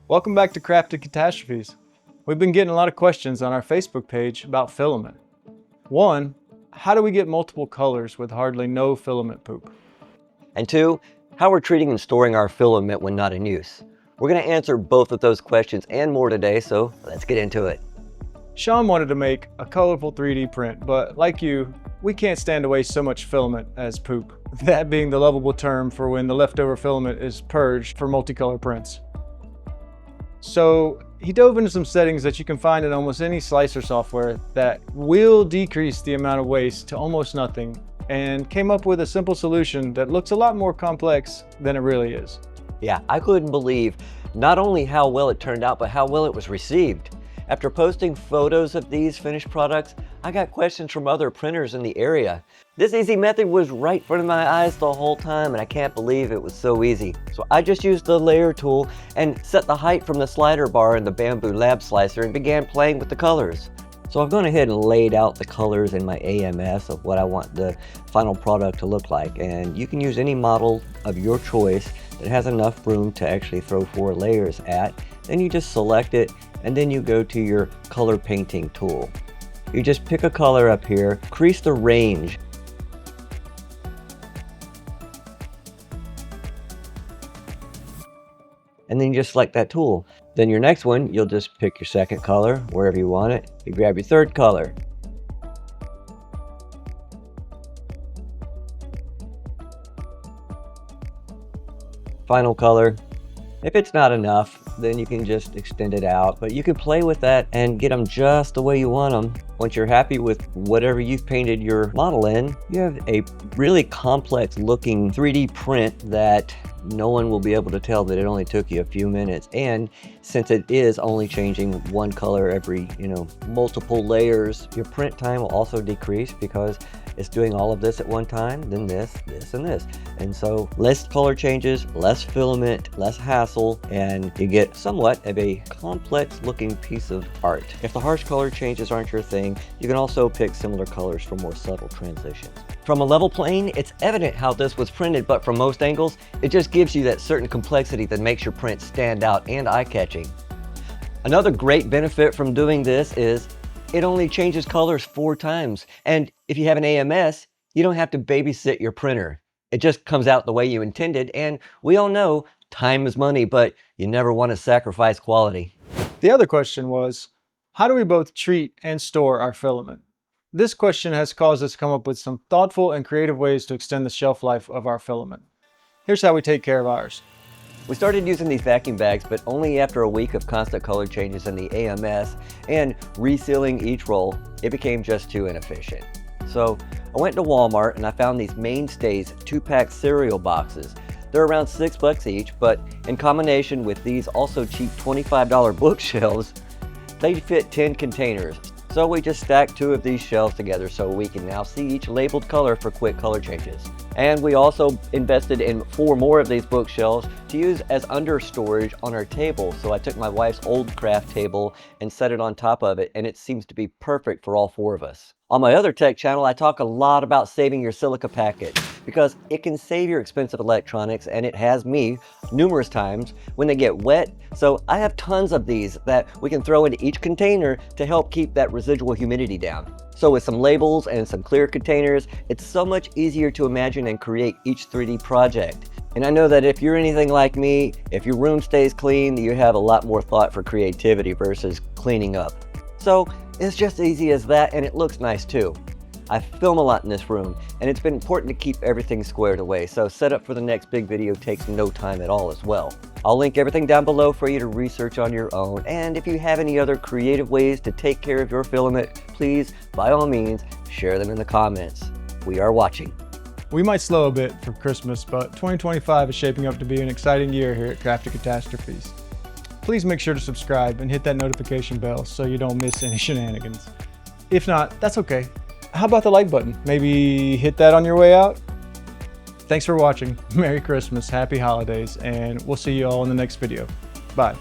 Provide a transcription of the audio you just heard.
Welcome back to Catastrophes. We've been getting a lot of questions on our Facebook page about filament. One, how do we get multiple colors with hardly no filament poop? And two, how we're treating and storing our filament when not in use. We're going to answer both of those questions and more today, so let's get into it. Sean wanted to make a colorful 3D print, but like you, we can't stand to waste so much filament as poop. That being the lovable term for when the leftover filament is purged for multicolor prints. So he dove into some settings that you can find in almost any slicer software that will decrease the amount of waste to almost nothing, and came up with a simple solution that looks a lot more complex than it really is. Yeah, I couldn't believe not only how well it turned out, but how well it was received. After posting photos of these finished products, I got questions from other printers in the area. This easy method was right in front of my eyes the whole time, and I can't believe it was so easy. So I just used the layer tool and set the height from the slider bar in the Bamboo Lab Slicer and began playing with the colors. So I've gone ahead and laid out the colors in my AMS of what I want the final product to look like. And you can use any model of your choice that has enough room to actually throw 4 layers at. Then you just select it, and then you go to your color painting tool. You just pick a color up here, increase the range. And then you just select that tool. Then your next one, you'll just pick your second color, wherever you want it. You grab your third color. Final color. If it's not enough, then you can just extend it out, but you can play with that and get them just the way you want them. Once you're happy with whatever you've painted your model in, you have a really complex looking 3D print that no one will be able to tell that it only took you a few minutes. And since it is only changing one color every, multiple layers, your print time will also decrease because it's doing all of this at one time, then this, and this. And so less color changes, less filament, less hassle, and you get somewhat of a complex looking piece of art. If the harsh color changes aren't your thing, you can also pick similar colors for more subtle transitions. From a level plane, it's evident how this was printed, but from most angles, it just gives you that certain complexity that makes your print stand out and eye-catching. Another great benefit from doing this is it only changes colors 4 times. And if you have an AMS, you don't have to babysit your printer. It just comes out the way you intended. And we all know time is money, but you never want to sacrifice quality. The other question was, how do we both treat and store our filament? This question has caused us to come up with some thoughtful and creative ways to extend the shelf life of our filament. Here's how we take care of ours. We started using these vacuum bags, but only after a week of constant color changes in the AMS and resealing each roll, it became just too inefficient. So I went to Walmart and I found these Mainstays 2-pack cereal boxes. They're around $6 each, but in combination with these also cheap $25 bookshelves, they fit 10 containers. So we just stacked 2 of these shelves together so we can now see each labeled color for quick color changes. And we also invested in 4 more of these bookshelves to use as under storage on our table. So I took my wife's old craft table and set it on top of it, and it seems to be perfect for all 4 of us. On my other tech channel, I talk a lot about saving your silica packet because it can save your expensive electronics, and it has me numerous times when they get wet. So I have tons of these that we can throw into each container to help keep that residual humidity down. So with some labels and some clear containers, it's so much easier to imagine and create each 3D project. And I know that if you're anything like me, if your room stays clean, you have a lot more thought for creativity versus cleaning up. So it's just easy as that, and it looks nice too. I film a lot in this room, and it's been important to keep everything squared away, so setup for the next big video takes no time at all as well. I'll link everything down below for you to research on your own, and if you have any other creative ways to take care of your filament, please, by all means, share them in the comments. We are watching. We might slow a bit for Christmas, but 2025 is shaping up to be an exciting year here at Crafty Catastrophes. Please make sure to subscribe and hit that notification bell so you don't miss any shenanigans. If not, that's okay. How about the like button? Maybe hit that on your way out? Thanks for watching. Merry Christmas, Happy Holidays, and we'll see you all in the next video. Bye.